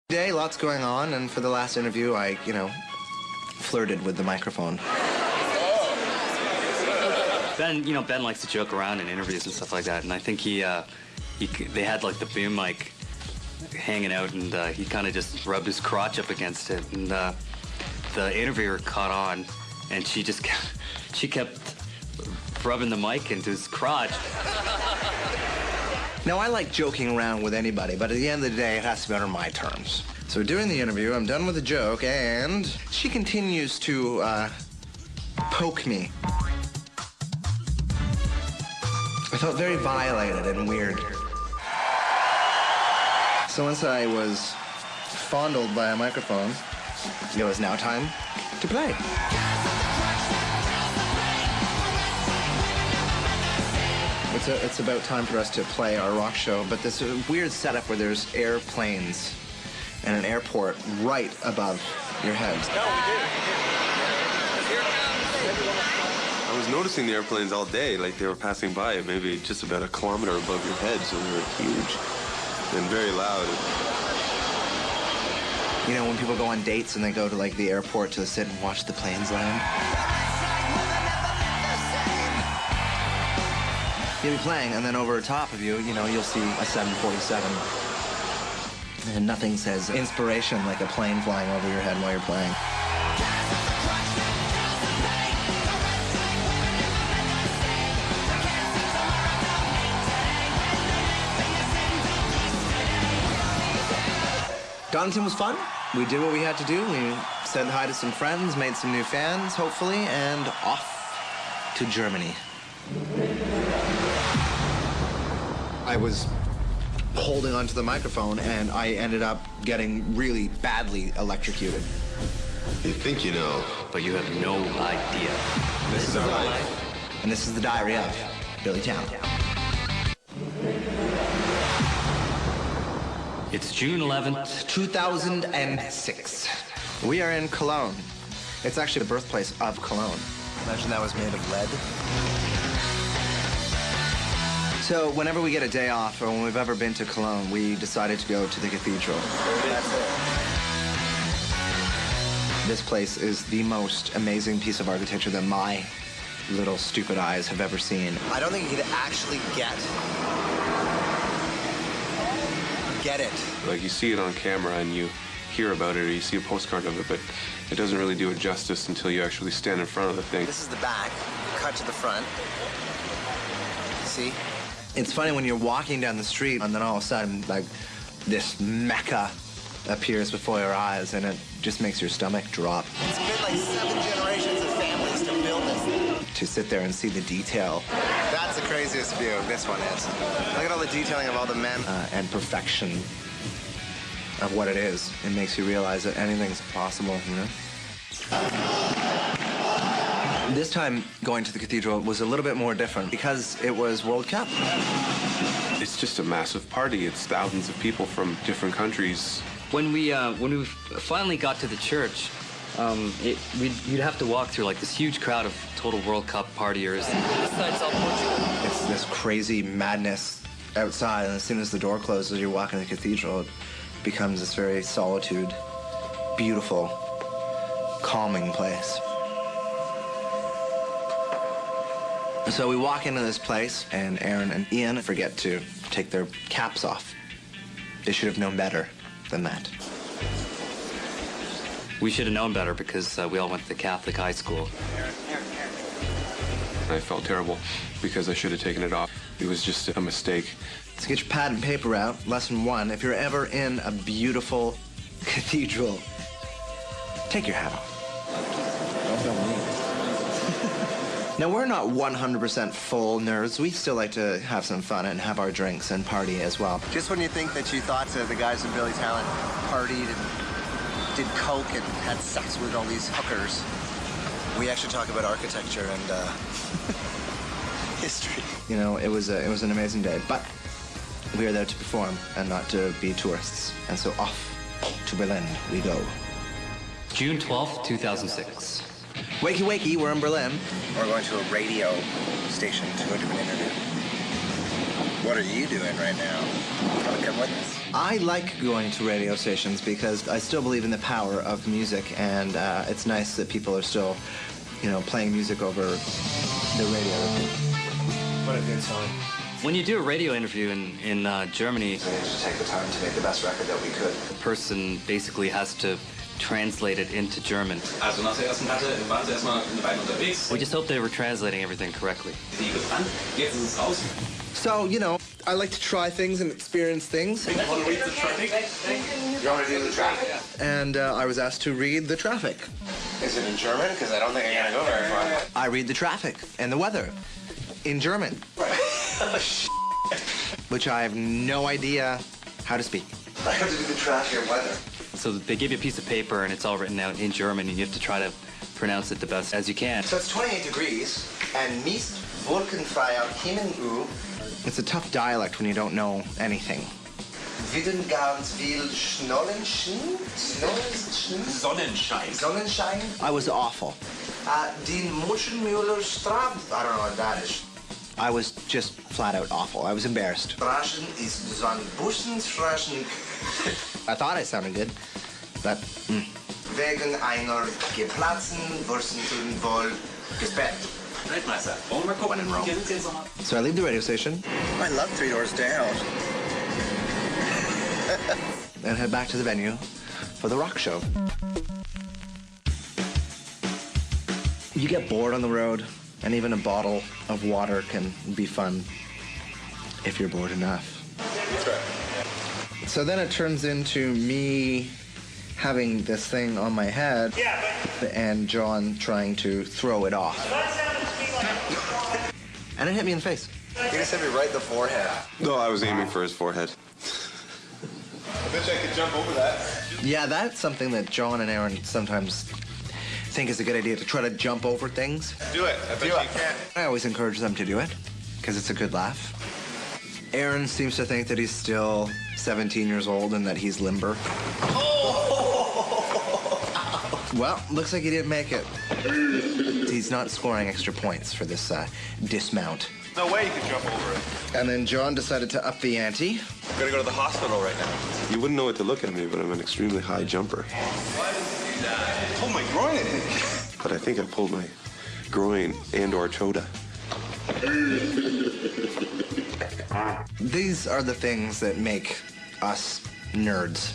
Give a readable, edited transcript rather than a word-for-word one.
Today, lots going on, and for the last interview, I, flirted with the microphone. Ben likes to joke around in interviews and stuff like that, and I think they had like the boom mic hanging out, and he kind of just rubbed his crotch up against it, and the interviewer caught on, and she kept rubbing the mic into his crotch. Now, I like joking around with anybody, but at the end of the day, it has to be under my terms. So during the interview, I'm done with the joke, and she continues to poke me. I felt very violated and weird. So once I was fondled by a microphone, it was now time to play. It's about time for us to play our rock show, but this is a weird setup where there's airplanes and an airport right above your heads. No, we did. I was noticing the airplanes all day, like they were passing by, maybe just about a kilometer above your head, so they were huge and very loud. You know, when people go on dates and they go to, like, the airport to sit and watch the planes land? You'll be playing, and then over top of you, you'll see a 747. And nothing says inspiration like a plane flying over your head while you're playing. Donington was fun. We did what we had to do. We said hi to some friends, made some new fans, hopefully, and off to Germany. I was holding onto the microphone, and I ended up getting really badly electrocuted. You think you know, But you have no idea. this is our life. And this is the diary of Billy Talent. It's June 11th. 2006. We are in Cologne. It's actually the birthplace of Cologne. Imagine that was made of lead. So whenever we get a day off, or when we've ever been to Cologne, we decided to go to the cathedral. That's it. This place is the most amazing piece of architecture that my little stupid eyes have ever seen. I don't think you could actually get it. Like, you see it on camera and you hear about it, or you see a postcard of it, but it doesn't really do it justice until you actually stand in front of the thing. This is the back, cut to the front. See? It's funny when you're walking down the street and then all of a sudden, like, this mecca appears before your eyes, and it just makes your stomach drop. It's been like 7 generations of families to build this. To sit there and see the detail. That's the craziest view, this one is. Look at all the detailing of all the men. And perfection of what it is. It makes you realize that anything's possible, This time, going to the cathedral was a little bit more different because it was World Cup. It's just a massive party. It's thousands of people from different countries. When we finally got to the church, you'd have to walk through like this huge crowd of total World Cup partiers. It's this crazy madness outside, and as soon as the door closes, you're walking to the cathedral, it becomes this very solitude, beautiful, calming place. So we walk into this place, and Aaron and Ian forget to take their caps off. They should have known better than that. We should have known better because we all went to the Catholic high school. I felt terrible because I should have taken it off. It was just a mistake. So get your pad and paper out. Lesson 1, if you're ever in a beautiful cathedral, take your hat off. Don't film me. Now, we're not 100% full nerds. We still like to have some fun and have our drinks and party as well. Just when you think that you thought the guys in Billy Talent partied and did coke and had sex with all these hookers, we actually talk about architecture and history. It was an amazing day, but we are there to perform and not to be tourists. And so off to Berlin we go. June 12th, 2006. Wakey, wakey, we're in Berlin. We're going to a radio station to do an interview. What are you doing right now? Want to come with us? I like going to radio stations because I still believe in the power of music, and it's nice that people are still, you know, playing music over the radio. What a good song. When you do a radio interview in Germany, We needed to take the time to make the best record that we could. the person basically has to translate it into German. Also nach der ersten Platte waren sie erstmal eine Weile unterwegs. We just hope they were translating everything correctly. Die gebrannt, jetzt ist es raus. So, you know, I like to try things and experience things. You want to read the traffic? You want me to do the traffic? And I was asked to read the traffic. Is it in German? Because I don't think I'm going to go very far. I read the traffic and the weather in German. Which I have no idea how to speak. I have to do the traffic and weather. So they give you a piece of paper and it's all written out in German and you have to try to pronounce it the best as you can. So it's 28 degrees and Mist wolkenfreier Himmel. It's a tough dialect when you don't know anything. Widden ganz viel Schnollenschen? Sonnenschein. Sonnenschein? I was awful. Den Muschelmüllerstraße. I don't know what that is. I was just flat out awful. I was embarrassed. Straßen ist so ein Bussenstraßen. I thought I sounded good, but... Wegen einer geplatzten Wursten wohl gesperrt. Weltmeister. Wollen wir mal gucken in Rome? So I leave the radio station I love Three Doors Down. and head back to the venue for the rock show. You get bored on the road, and even a bottle of water can be fun if you're bored enough. That's right. So then it turns into me having this thing on my head and John trying to throw it off. And it hit me in the face. You just hit me right in the forehead. No, I was aiming for his forehead. I bet you I could jump over that. Yeah, that's something that John and Aaron sometimes think is a good idea, to try to jump over things. Do it. I bet you can. I always encourage them to do it because it's a good laugh. Aaron seems to think that he's still 17 years old and that he's limber. Well, looks like he didn't make it. He's not scoring extra points for this dismount. No way you can jump over it. And then John decided to up the ante. I'm going to go to the hospital right now. You wouldn't know it to look at me, but I'm an extremely high jumper. Pull my groin, I think. But I think I pulled my groin and/or chota. These are the things that make us nerds.